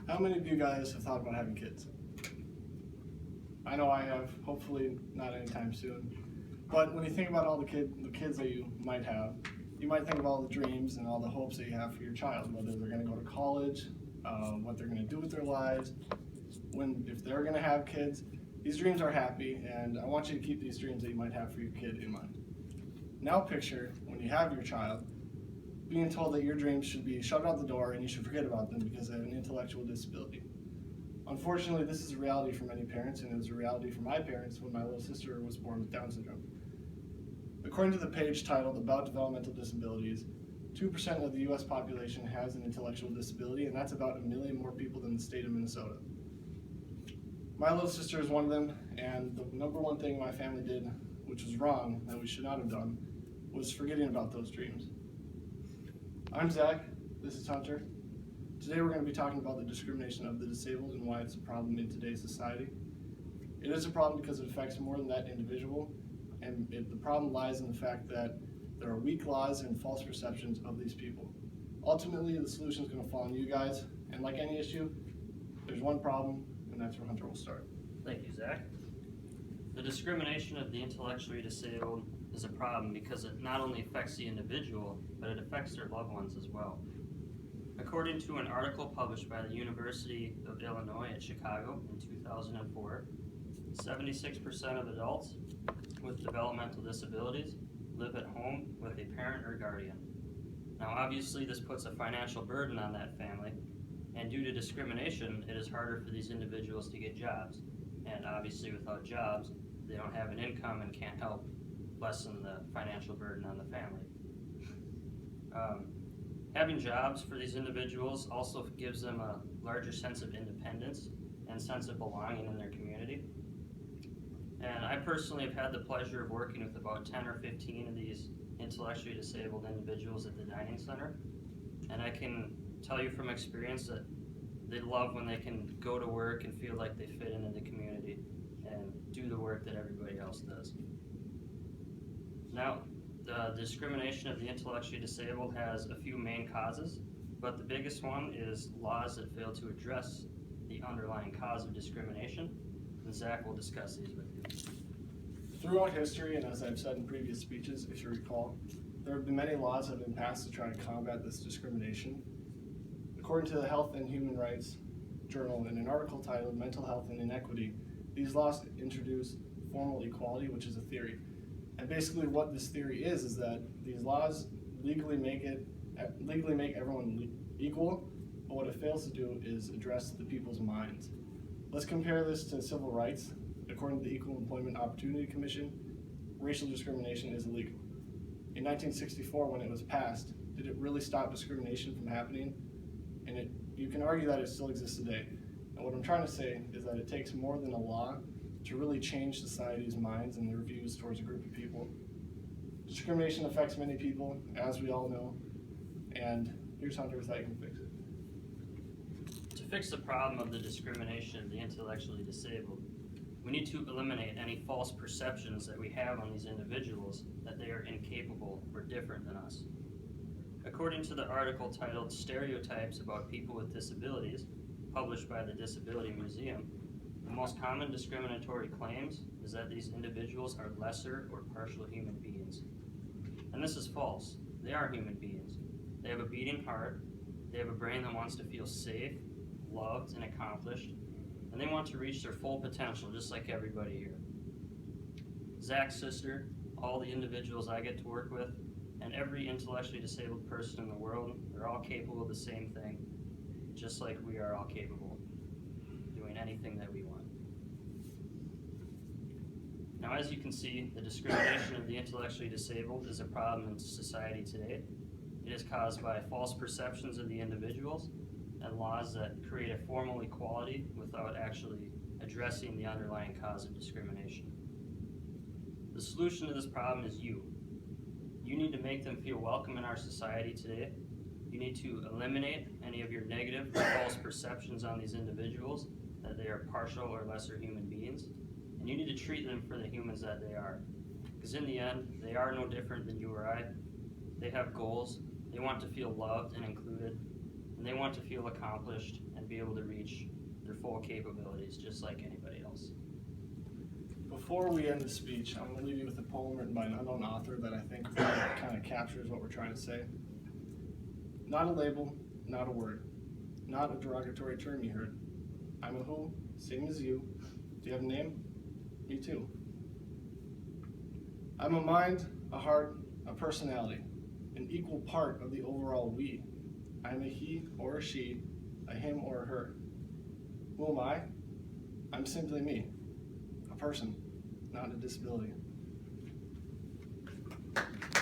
How many of you guys have thought about having kids? I know I have, hopefully not anytime soon. But when you think about all the kids that you might have, you might think of all the dreams and all the hopes that you have for your child, whether they're going to go to college, what they're going to do with their lives, if they're going to have kids. These dreams are happy, and I want you to keep these dreams that you might have for your kid in mind. Now picture, when you have your child, being told that your dreams should be shut out the door and you should forget about them because they have an intellectual disability. Unfortunately, this is a reality for many parents, and it was a reality for my parents when my little sister was born with Down syndrome. According to the page titled About Developmental Disabilities, 2% of the U.S. population has an intellectual disability, and that's about 1 million more people than the state of Minnesota. My little sister is one of them, and the number one thing my family did, which was wrong, that we should not have done, was forgetting about those dreams. I'm Zach, this is Hunter. Today we're going to be talking about the discrimination of the disabled and why it's a problem in today's society. It is a problem because it affects more than that individual, and the problem lies in the fact that there are weak laws and false perceptions of these people. Ultimately, the solution is going to fall on you guys, and like any issue, there's one problem, and that's where Hunter will start. Thank you, Zach. The discrimination of the intellectually disabled is a problem because it not only affects the individual, but it affects their loved ones as well. According to an article published by the University of Illinois at Chicago in 2004, 76% of adults with developmental disabilities live at home with a parent or guardian. Now obviously this puts a financial burden on that family, and due to discrimination, it is harder for these individuals to get jobs. And obviously without jobs, they don't have an income and can't help lessen the financial burden on the family. Having jobs for these individuals also gives them a larger sense of independence and sense of belonging in their community. And I personally have had the pleasure of working with about 10 or 15 of these intellectually disabled individuals at the dining center. And I can tell you from experience that they love when they can go to work and feel like they fit into the community and do the work that everybody else does. Now, the discrimination of the intellectually disabled has a few main causes, but the biggest one is laws that fail to address the underlying cause of discrimination, and Zach will discuss these with you. Throughout history, and as I've said in previous speeches, if you recall, there have been many laws that have been passed to try to combat this discrimination. According to the Health and Human Rights Journal, in an article titled Mental Health and Inequity, these laws introduce formal equality, which is a theory. And basically what this theory is that these laws legally make everyone equal, but what it fails to do is address the people's minds. Let's compare this to civil rights. According to the Equal Employment Opportunity Commission, racial discrimination is illegal. In 1964, when it was passed, did it really stop discrimination from happening? And you can argue that it still exists today. And what I'm trying to say is that it takes more than a law to really change society's minds and their views towards a group of people. Discrimination affects many people, as we all know, and here's Hunter with how you can fix it. To fix the problem of the discrimination of the intellectually disabled, we need to eliminate any false perceptions that we have on these individuals that they are incapable or different than us. According to the article titled Stereotypes About People with Disabilities, published by the Disability Museum, the most common discriminatory claims is that these individuals are lesser or partial human beings. And this is false. They are human beings. They have a beating heart, they have a brain that wants to feel safe, loved, and accomplished, and they want to reach their full potential just like everybody here. Zach's sister, all the individuals I get to work with, and every intellectually disabled person in the world, they're all capable of the same thing, just like we are all capable of doing anything that we want. Now, as you can see, the discrimination of the intellectually disabled is a problem in society today. It is caused by false perceptions of the individuals and laws that create a formal equality without actually addressing the underlying cause of discrimination. The solution to this problem is you. You need to make them feel welcome in our society today. You need to eliminate any of your negative or false perceptions on these individuals that they are partial or lesser human beings. And you need to treat them for the humans that they are. Because in the end, they are no different than you or I. They have goals. They want to feel loved and included. and they want to feel accomplished and be able to reach their full capabilities just like anybody else. Before we end the speech, I'm going to leave you with a poem written by an unknown author that I think kind of captures what we're trying to say. Not a label, not a word, not a derogatory term you heard. I'm a who, same as you. Do you have a name? Me too. I'm a mind, a heart, a personality, an equal part of the overall we. I'm a he or a she, a him or a her. Who am I? I'm simply me, a person, not a disability.